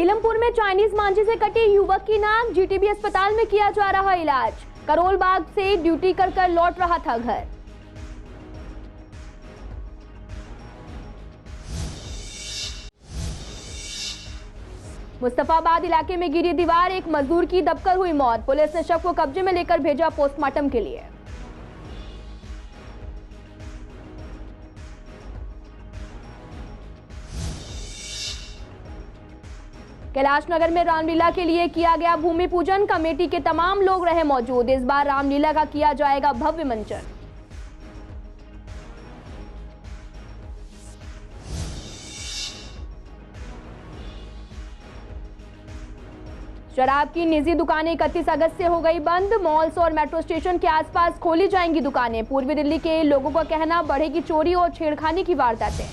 सीलमपुर में चाइनीज मांझे से कटे युवक की नाक, जीटीबी अस्पताल में किया जा रहा इलाज। करोल बाग से ड्यूटी कर लौट रहा था घर। मुस्तफाबाद इलाके में गिरी दीवार, एक मजदूर की दबकर हुई मौत। पुलिस ने शव को कब्जे में लेकर भेजा पोस्टमार्टम के लिए। कैलाश नगर में रामलीला के लिए किया गया भूमि पूजन, कमेटी के तमाम लोग रहे मौजूद। इस बार रामलीला का किया जाएगा भव्य मंचन। शराब की निजी दुकानें 31 अगस्त से हो गई बंद। मॉल्स और मेट्रो स्टेशन के आसपास खोली जाएंगी दुकानें। पूर्वी दिल्ली के लोगों का कहना, बढ़ेगी चोरी और छेड़खानी की वारदातें।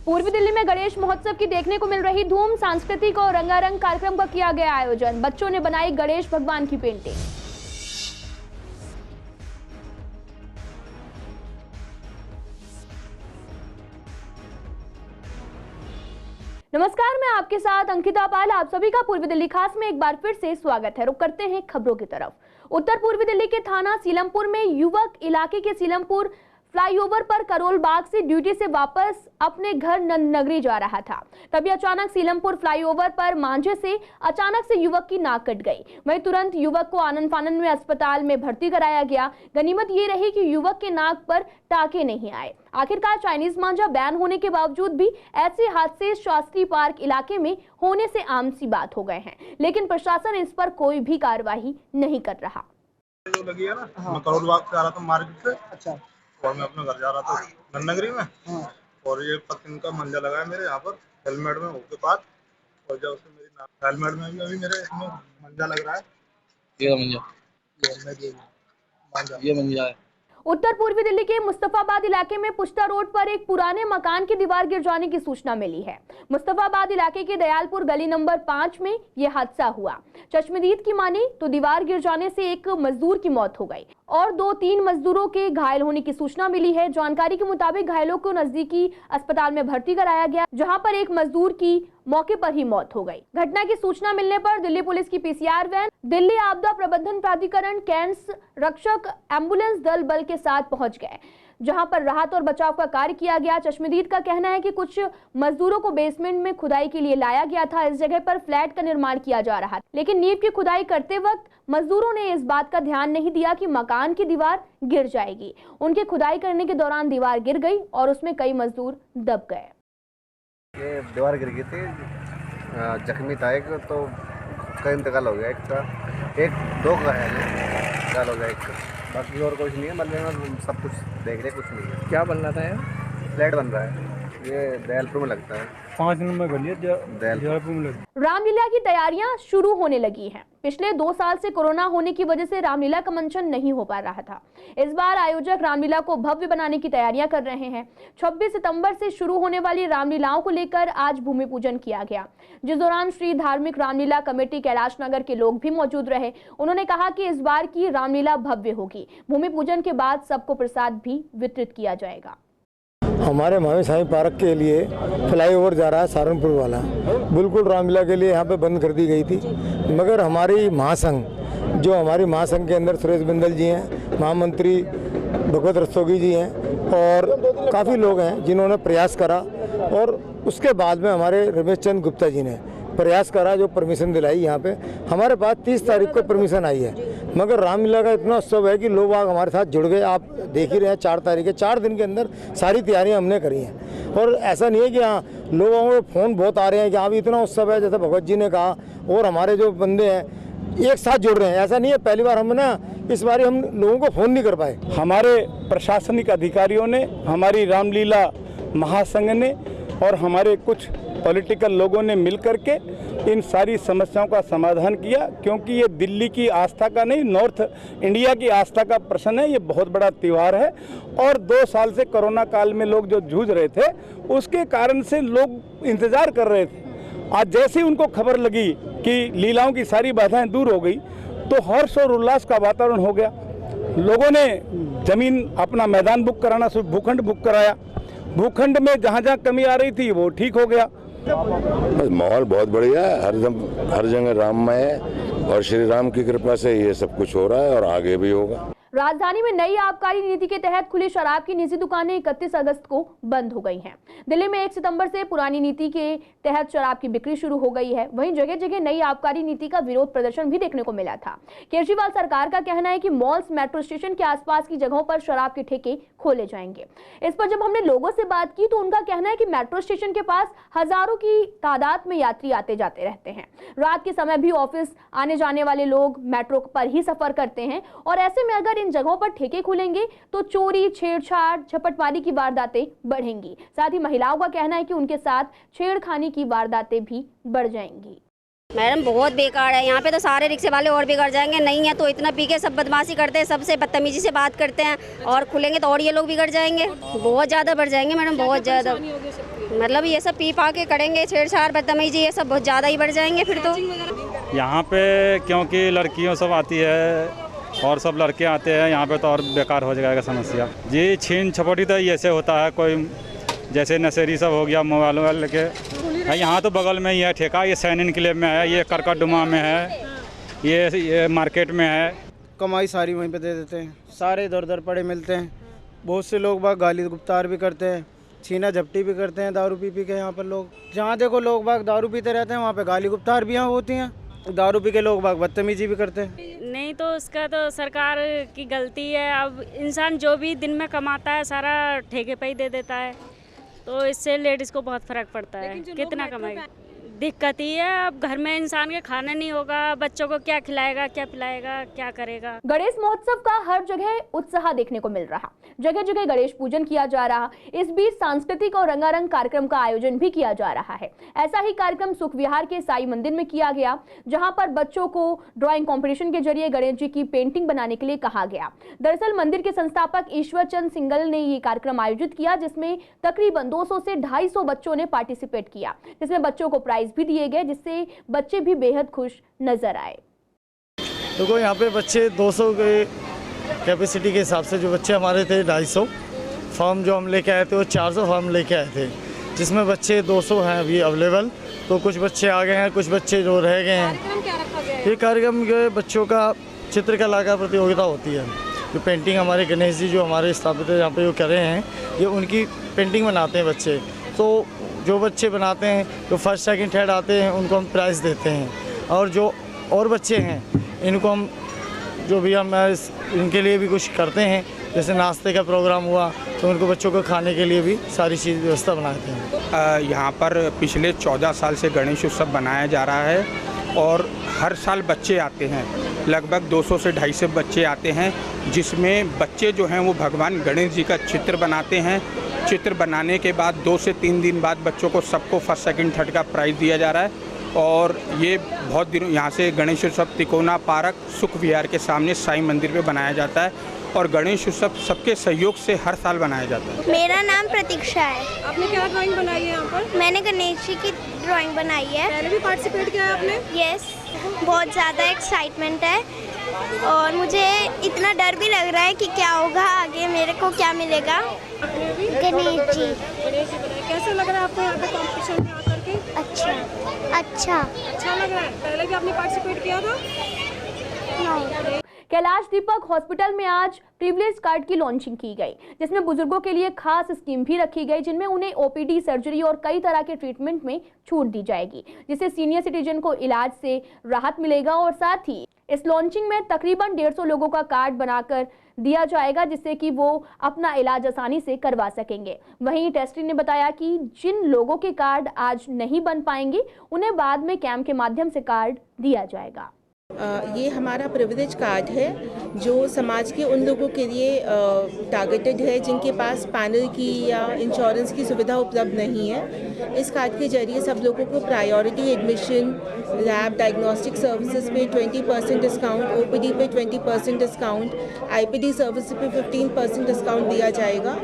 पूर्वी दिल्ली में गणेश महोत्सव की देखने को मिल रही धूम। सांस्कृतिक और रंगारंग कार्यक्रम का किया गया आयोजन। बच्चों ने बनाई गणेश भगवान की पेंटिंग। नमस्कार, मैं आपके साथ अंकिता पाल। आप सभी का पूर्वी दिल्ली खास में एक बार फिर से स्वागत है। रुक करते हैं खबरों की तरफ। उत्तर पूर्वी दिल्ली के थाना सीलमपुर में युवक इलाके के सीलमपुर फ्लाईओवर पर करोल बाग से ड्यूटी से वापस अपने घर नंदनगरी जा रहा था। तभी अचानक सीलमपुर फ्लाईओवर पर मांझे से अचानक से युवक की नाक कट गई। वहीं तुरंत युवक को आनंद फानन में अस्पताल में भर्ती कराया गया। गनीमत ये रही कि युवक के नाक पर टाके नहीं आए। आखिरकार चाइनीज मांझा बैन होने के बावजूद भी ऐसे हादसे शास्त्री पार्क इलाके में होने से आम सी बात हो गए हैं, लेकिन प्रशासन इस पर कोई भी कार्रवाई नहीं कर रहा। लगी है ना, मैं करोल बाग से आ रहा था मार्केट से। अच्छा। और मैं अपने घर जा रहा था नंदनगरी में। और ये पत्नी का मंजा लगा है मेरे यहाँ पर हेलमेट में उसके पास। और जब उससे मेरी हेलमेट में भी अभी मेरे इसमें मंजा लग रहा है। ये मंजा है। उत्तर पूर्वी दिल्ली के मुस्तफाबाद इलाके में पुश्ता रोड पर एक पुराने मकान की दीवार गिर जाने की सूचना मिली है। मुस्तफाबाद इलाके के दयालपुर गली नंबर 5 में यह हादसा हुआ। चश्मदीद की माने तो दीवार गिर जाने से एक मजदूर की मौत हो गई और 2-3 मजदूरों के घायल होने की सूचना मिली है। जानकारी के मुताबिक घायलों को नजदीकी अस्पताल में भर्ती कराया गया, जहां पर एक मजदूर की मौके पर ही मौत हो गई। घटना की सूचना मिलने पर दिल्ली पुलिस की पीसीआर वैन, दिल्ली आपदा प्रबंधन प्राधिकरण, कैंस रक्षक, एम्बुलेंस दल बल के साथ पहुंच गए, जहां पर राहत और बचाव का कार्य किया गया। चश्मदीद का कहना है कि कुछ मजदूरों को बेसमेंट में खुदाई के लिए लाया गया था। इस जगह पर फ्लैट का निर्माण किया जा रहा था, लेकिन नींव की खुदाई करते वक्त मजदूरों ने इस बात का ध्यान नहीं दिया कि मकान की दीवार गिर जाएगी। उनके खुदाई करने के दौरान दीवार गिर गई और उसमें कई मजदूर दब गए। ये दीवार गिर गई थी, जख्मी था एक, तो उसका इंतकाल हो गया। एक दो का है इंतकाल हो गया एक, बाकी और कुछ नहीं है। मतलब सब कुछ देख रहे, कुछ नहीं है। क्या बन रहा था यार? फ्लैट बन रहा है, ये दयालपुर में लगता है। 5 नंबर गली दयालपुर में लगता है। रामलीला की तैयारियां शुरू होने लगी हैं। पिछले 2 साल से कोरोना होने की वजह से रामलीला का मंचन नहीं हो पा रहा था। इस बार आयोजक रामलीला को भव्य बनाने की तैयारियां कर रहे हैं। 26 सितंबर से शुरू होने वाली रामलीलाओं को लेकर आज भूमि पूजन किया गया, जिस दौरान श्री धार्मिक रामलीला कमेटी कैलाश नगर के लोग भी मौजूद रहे। उन्होंने कहा कि इस बार की रामलीला भव्य होगी। भूमि पूजन के बाद सबको प्रसाद भी वितरित किया जाएगा। हमारे महावीर साईं पार्क के लिए फ्लाईओवर जा रहा है सहारनपुर वाला, बिल्कुल रामलीला के लिए यहाँ पे बंद कर दी गई थी। मगर हमारी महासंघ, जो हमारी महासंघ के अंदर सुरेश बिंदल जी हैं, महामंत्री भगवत रस्तोगी जी हैं और काफ़ी लोग हैं जिन्होंने प्रयास करा। और उसके बाद में हमारे रमेश चंद्र गुप्ता जी ने प्रयास करा, जो परमिशन दिलाई। यहाँ पे हमारे पास 30 तारीख को परमिशन आई है। मगर रामलीला का इतना उत्सव है कि लोग हमारे साथ जुड़ गए। आप देख ही रहे हैं 4 तारीख है, 4 दिन के अंदर सारी तैयारियां हमने करी हैं। और ऐसा नहीं है कि हाँ, लोगों को फ़ोन बहुत आ रहे हैं कि हाँ इतना उत्सव है, जैसे भगवत जी ने कहा, और हमारे जो बंदे हैं एक साथ जुड़ रहे हैं। ऐसा नहीं है, पहली बार हम ना इस बार हम लोगों को फ़ोन नहीं कर पाए। हमारे प्रशासनिक अधिकारियों ने, हमारी रामलीला महासंघ ने और हमारे कुछ पॉलिटिकल लोगों ने मिलकर के इन सारी समस्याओं का समाधान किया, क्योंकि ये दिल्ली की आस्था का नहीं, नॉर्थ इंडिया की आस्था का प्रश्न है। ये बहुत बड़ा त्यौहार है और 2 साल से कोरोना काल में लोग जो जूझ रहे थे, उसके कारण से लोग इंतज़ार कर रहे थे। आज जैसे ही उनको खबर लगी कि लीलाओं की सारी बाधाएं दूर हो गई, तो हर्ष और उल्लास का वातावरण हो गया। लोगों ने ज़मीन अपना मैदान बुक कराना, भूखंड बुक कराया। भूखंड में जहाँ जहाँ कमी आ रही थी वो ठीक हो गया। बस माहौल बहुत बढ़िया है, हर जगह राममय है और श्री राम की कृपा से ये सब कुछ हो रहा है और आगे भी होगा। राजधानी में नई आबकारी नीति के तहत खुली शराब की निजी दुकानें 31 अगस्त को बंद हो गई हैं। दिल्ली में 1 सितंबर से पुरानी नीति के तहत शराब की बिक्री शुरू हो गई है। वहीं जगह जगह नई आबकारी नीति का विरोध प्रदर्शन भी देखने को मिला था। केजरीवाल सरकार का कहना है कि मॉल्स, मेट्रो स्टेशन के आसपास की जगहों पर शराब के ठेके खोले जाएंगे। इस पर जब हमने लोगों से बात की तो उनका कहना है कि मेट्रो स्टेशन के पास हजारों की तादाद में यात्री आते जाते रहते हैं। रात के समय भी ऑफिस आने जाने वाले लोग मेट्रो पर ही सफर करते हैं और ऐसे में अगर इन जगहों पर ठेके खुलेंगे तो चोरी, छेड़छाड़, झपटमारी की वारदातें बढ़ेंगी। साथ ही महिलाओं का कहना है कि उनके साथ छेड़खानी की वारदातें भी बढ़ जाएंगी। मैडम बहुत बेकार है, यहाँ पे तो सारे रिक्शे वाले और बिगड़ जाएंगे। नहीं है तो इतना पी के सब बदमाशी करते हैं, सबसे बदतमीजी से बात करते हैं और खुलेंगे तो और ये लोग बिगड़ जाएंगे, बहुत ज़्यादा बढ़ जाएंगे मैडम, बहुत ज़्यादा। मतलब ये सब पी पा के करेंगे, छेड़छाड़, बदतमीजी, ये सब बहुत ज़्यादा ही बढ़ जाएंगे फिर तो। यहाँ पे क्योंकि लड़कियों सब आती है और सब लड़के आते हैं, यहाँ पे तो और बेकार हो जाएगा समस्या जी। छीन छपटी तो ऐसे होता है, कोई जैसे नशेरी सब हो गया मोबाइल वोबाइल लेके। यहाँ तो बगल में ही है ठेका, ये सैन इनक्लेव में है, ये करकटडुमा में है, ये मार्केट में है। कमाई सारी वहीं पे दे देते हैं, सारे इधर उधर पड़े मिलते हैं। बहुत से लोग बाग गाली गुप्तार भी करते हैं, छीना झपटी भी करते हैं दारू पी के। यहाँ पर लोग जहाँ देखो लोग बाग दारू पीते रहते हैं, वहाँ पे गाली गुप्तार भी यहाँ होती हैं। दारू पी के लोग बाग बदतमीजी भी करते हैं। नहीं तो उसका तो सरकार की गलती है। अब इंसान जो भी दिन में कमाता है सारा ठेके पे ही दे देता है, तो इससे लेडीज़ को बहुत फर्क पड़ता है। कितना कमाएगा, दिक्कत ही है। अब घर में इंसान के खाना नहीं होगा, बच्चों को क्या खिलाएगा, क्या पिलाएगा, क्या करेगा। गणेश महोत्सव का हर जगह उत्साह देखने को मिल रहा, जगह जगह गणेश पूजन किया जा रहा। इस बीच सांस्कृतिक और रंगारंग कार्यक्रम का आयोजन भी किया जा रहा है। ऐसा ही कार्यक्रम सुख विहार के साई मंदिर में किया गया, जहां पर बच्चों को ड्राइंग कंपटीशन के जरिए गणेश जी की पेंटिंग बनाने के लिए कहा गया। दरअसल मंदिर के संस्थापक ईश्वर चंद सिंगल ने ये कार्यक्रम आयोजित किया, जिसमें तकरीबन 200 से 250 बच्चों ने पार्टिसिपेट किया, जिसमें बच्चों को प्राइज भी दिए गए, जिससे बच्चे भी बेहद खुश नजर आए। देखो यहाँ पे बच्चे 200 के कैपेसिटी के हिसाब से जो बच्चे हमारे थे 250 फॉर्म जो हम लेके आए थे वो 400 फॉर्म लेके आए थे, जिसमें बच्चे 200 हैं अभी अवेलेबल। तो कुछ बच्चे आ गए हैं, कुछ बच्चे जो रह गए हैं। ये कार्यक्रम के बच्चों का चित्रकला का प्रतियोगिता होती है। जो पेंटिंग हमारे गणेश जी जो हमारे स्थापित है यहाँ पे जो कर रहे हैं, ये उनकी पेंटिंग बनाते हैं बच्चे। तो जो बच्चे बनाते हैं, जो फर्स्ट सेकंड थर्ड आते हैं, उनको हम प्राइज़ देते हैं। और जो और बच्चे हैं इनको हम जो भी हम इनके लिए भी कुछ करते हैं, जैसे नाश्ते का प्रोग्राम हुआ तो उनको बच्चों को खाने के लिए भी सारी चीज़ व्यवस्था बनाते हैं। यहाँ पर पिछले 14 साल से गणेश उत्सव बनाया जा रहा है और हर साल बच्चे आते हैं, लगभग 200 से 250 बच्चे आते हैं, जिसमें बच्चे जो हैं वो भगवान गणेश जी का चित्र बनाते हैं। चित्र बनाने के बाद 2 से 3 दिन बाद बच्चों को सबको फर्स्ट सेकंड थर्ड का प्राइज़ दिया जा रहा है। और ये बहुत दिनों यहाँ से गणेश उत्सव तिकोना पार्क सुख विहार के सामने साईं मंदिर पे बनाया जाता है और गणेश उत्सव सबके सहयोग से हर साल बनाया जाता है। मेरा नाम प्रतीक्षा है। आपने क्या ड्राइंग बनाई है यहाँ पर? मैंने गणेश जी की ड्राइंग बनाई है। पहले भी पार्टिसिपेट किया है आपने? यस, बहुत ज़्यादा एक्साइटमेंट है और मुझे इतना डर भी लग रहा है कि क्या होगा आगे, मेरे को क्या मिलेगा। गणेश जी कैसा लग रहा है आपको यहाँ पे कॉम्पिटिशन में आकर के? अच्छा लग रहा है। पहले भी आपने पार्टिसिपेट किया था? कैलाश दीपक हॉस्पिटल में आज प्रिविलेज कार्ड की लॉन्चिंग की गई, जिसमें बुजुर्गों के लिए खास स्कीम भी रखी गई, जिनमें उन्हें ओपीडी, सर्जरी और कई तरह के ट्रीटमेंट में छूट दी जाएगी, जिससे सीनियर सिटीजन को इलाज से राहत मिलेगा। और साथ ही इस लॉन्चिंग में तकरीबन 150 लोगों का कार्ड बनाकर दिया जाएगा, जिससे कि वो अपना इलाज आसानी से करवा सकेंगे। वहीं टेस्टी ने बताया कि जिन लोगों के कार्ड आज नहीं बन पाएंगे, उन्हें बाद में कैंप के माध्यम से कार्ड दिया जाएगा। ये हमारा प्रिविलेज कार्ड है जो समाज के उन लोगों के लिए टारगेटेड है जिनके पास पैनल की या इंश्योरेंस की सुविधा उपलब्ध नहीं है। इस कार्ड के जरिए सब लोगों को priority admission, lab diagnostic services पे 20% डिस्काउंट, ओपीडी पे 20% डिस्काउंट, आईपीडी सर्विस पे 15% डिस्काउंट दिया जाएगा।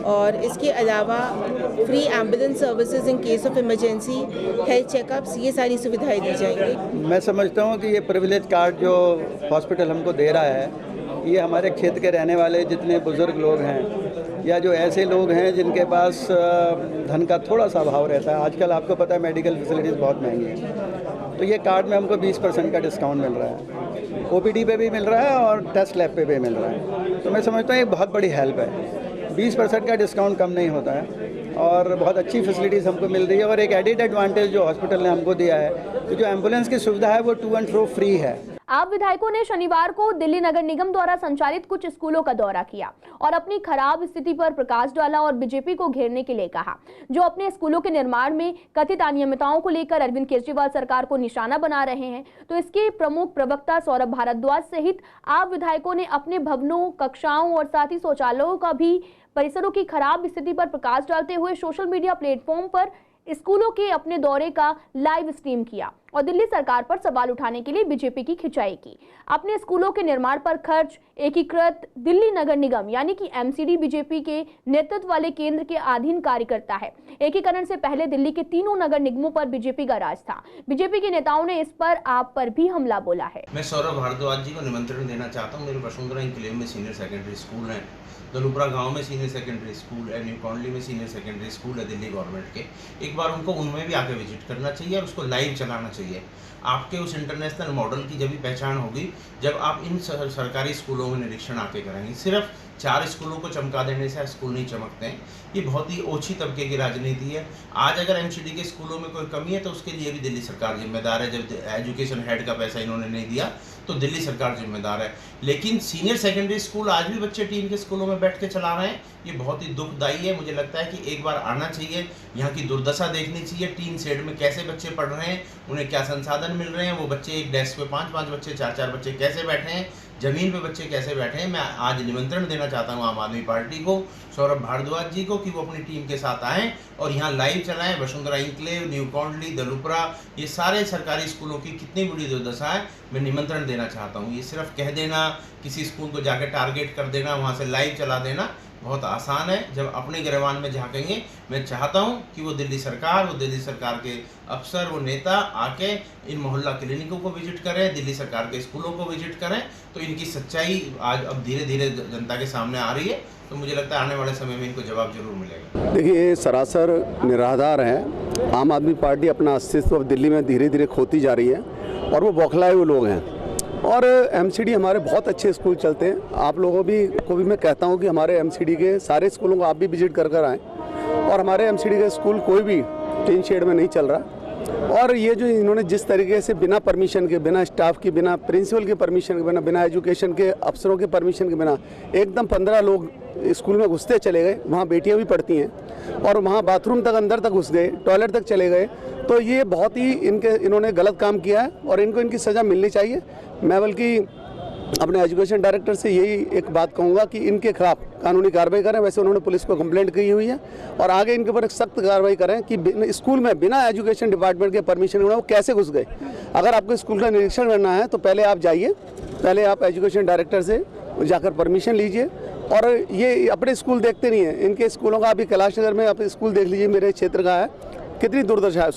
और इसके अलावा free ambulance services in case of emergency, health checkups, ये सारी सुविधाएं दी जाएंगी। मैं समझता हूँ कि ये प्रिविलेज कार्ड जो हॉस्पिटल हमको दे रहा है ये हमारे क्षेत्र के रहने वाले जितने बुज़ुर्ग लोग हैं या जो ऐसे लोग हैं जिनके पास धन का थोड़ा सा अभाव रहता है, आजकल आपको पता है मेडिकल फैसिलिटीज़ बहुत महंगी हैं, तो ये कार्ड में हमको 20% का डिस्काउंट मिल रहा है, OPD पे भी मिल रहा है और टेस्ट लैब पे भी मिल रहा है। तो मैं समझता हूँ ये बहुत बड़ी हेल्प है। 20% का डिस्काउंट कम नहीं होता है और बहुत अच्छी फैसिलिटीज़ हमको मिल रही है। और एक एडिड एडवांटेज जो हॉस्पिटल ने हमको दिया है कि जो एम्बुलेंस की सुविधा है वो टू एंड फ्रो फ्री है। आप विधायकों ने शनिवार को दिल्ली नगर निगम द्वारा संचालित कुछ स्कूलों का दौरा किया और अपनी खराब स्थिति पर प्रकाश डाला और बीजेपी को घेरने के लिए कहा, जो अपने स्कूलों के निर्माण में कथित अनियमितताओं को लेकर अरविंद केजरीवाल सरकार को निशाना बना रहे हैं। तो इसके प्रमुख प्रवक्ता सौरभ भारद्वाज सहित आप विधायकों ने अपने भवनों, कक्षाओं और साथ ही शौचालयों का भी परिसरों की खराब स्थिति पर प्रकाश डालते हुए सोशल मीडिया प्लेटफॉर्म पर स्कूलों के अपने दौरे का लाइव स्ट्रीम किया और दिल्ली सरकार पर सवाल उठाने के लिए बीजेपी की खिंचाई की। अपने स्कूलों के निर्माण पर खर्च एकीकृत दिल्ली नगर निगम यानी कि MCD बीजेपी के नेतृत्व वाले केंद्र के अधीन कार्य करता है। एकीकरण से पहले दिल्ली के तीनों नगर निगमों पर बीजेपी का राज था। बीजेपी के नेताओं ने इस पर आप पर भी हमला बोला है। मैं सौरभ भारद्वाज जी को निमंत्रण देना चाहता हूँ। मेरे वसुंधरा एन्क्लेव में सीनियर सेकेंडरी स्कूल है, दलुपरा गांव में सीनियर सेकेंडरी स्कूल है, न्यू कॉलोनी में सीनियर सेकेंडरी स्कूल है दिल्ली गवर्नमेंट के। एक बार उनको उनमें भी आके विजिट करना चाहिए और उसको लाइव चलाना चाहिए। आपके उस इंटरनेशनल मॉडल की जब भी पहचान होगी जब आप इन सरकारी स्कूलों में निरीक्षण आके करेंगे। सिर्फ 4 स्कूलों को चमका देने से स्कूल नहीं चमकते हैं। ये बहुत ही ओछी तबके की राजनीति है। आज अगर MCD के स्कूलों में कोई कमी है तो उसके लिए भी दिल्ली सरकार जिम्मेदार है। जब एजुकेशन हेड का पैसा इन्होंने नहीं दिया तो दिल्ली सरकार जिम्मेदार है। लेकिन सीनियर सेकेंडरी स्कूल आज भी बच्चे टीन के स्कूलों में बैठ के चला रहे हैं। ये बहुत ही दुखदायी है। मुझे लगता है कि एक बार आना चाहिए, यहाँ की दुर्दशा देखनी चाहिए। टीन शेड में कैसे बच्चे पढ़ रहे हैं, उन्हें क्या संसाधन मिल रहे हैं, वो बच्चे एक डेस्क पे 5-5 बच्चे 4-4 बच्चे कैसे बैठे हैं, जमीन पे बच्चे कैसे बैठे हैं। मैं आज निमंत्रण देना चाहता हूँ आम आदमी पार्टी को, सौरभ भारद्वाज जी को, कि वो अपनी टीम के साथ आएँ और यहाँ लाइव चलाएं। वसुंधरा एन्क्लेव, न्यू कॉलोनी, दलुपरा, ये सारे सरकारी स्कूलों की कितनी बड़ी दुर्दशा है, मैं निमंत्रण देना चाहता हूँ। ये सिर्फ कह देना, किसी स्कूल को जाकर टारगेट कर देना, वहाँ से लाइव चला देना बहुत आसान है। जब अपने गिरवान में झाँकेंगे, मैं चाहता हूँ कि वो दिल्ली सरकार के अफसर, वो नेता आके इन मोहल्ला क्लिनिकों को विजिट करें, दिल्ली सरकार के स्कूलों को विजिट करें, तो इनकी सच्चाई आज अब धीरे धीरे जनता के सामने आ रही है। तो मुझे लगता है आने वाले समय में इनको जवाब जरूर मिलेगा। देखिए, ये सरासर निराधार है। आम आदमी पार्टी अपना अस्तित्व दिल्ली में धीरे धीरे खोती जा रही है और वो बौखलाए हुए लोग हैं। और MCD हमारे बहुत अच्छे स्कूल चलते हैं। आप लोगों को भी मैं कहता हूं कि हमारे MCD के सारे स्कूलों को आप भी विजिट कर आएँ। और हमारे MCD का स्कूल कोई भी टीन शेड में नहीं चल रहा। और ये जो इन्होंने जिस तरीके से बिना परमिशन के, बिना स्टाफ की, बिना प्रिंसिपल के परमिशन के, बिना एजुकेशन के अफसरों के परमिशन के बिना एकदम 15 लोग स्कूल में घुसते चले गए। वहाँ बेटियाँ भी पढ़ती हैं और वहाँ बाथरूम तक अंदर तक घुस गए, टॉयलेट तक चले गए। तो ये बहुत ही इन्होंने गलत काम किया है और इनको इनकी सज़ा मिलनी चाहिए। मैं बल्कि अपने एजुकेशन डायरेक्टर से यही एक बात कहूँगा कि इनके खिलाफ कानूनी कार्रवाई करें। वैसे उन्होंने पुलिस को कंप्लेंट की हुई है और आगे इनके ऊपर एक सख्त कार्रवाई करें कि स्कूल में बिना एजुकेशन डिपार्टमेंट के परमिशन के वो कैसे घुस गए। अगर आपको स्कूल का निरीक्षण करना है तो पहले आप जाइए, पहले आप एजुकेशन डायरेक्टर से जाकर परमिशन लीजिए। और ये अपने स्कूल देखते नहीं हैं, इनके स्कूलों का अभी कैलाश नगर में आप स्कूल देख लीजिए, मेरे क्षेत्र का है, कितनी दुर्दशा है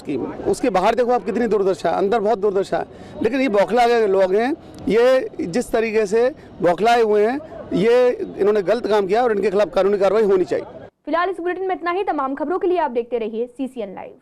उसके बाहर देखो आप कितनी दुर्दशा है, अंदर बहुत दुर्दशा है। लेकिन ये बौखला के लोग हैं, ये जिस तरीके से बौखलाए हुए हैं, ये इन्होंने गलत काम किया और इनके खिलाफ कानूनी कार्रवाई होनी चाहिए। फिलहाल इस बुलेटिन में इतना ही। तमाम खबरों के लिए आप देखते रहिए CCN लाइव।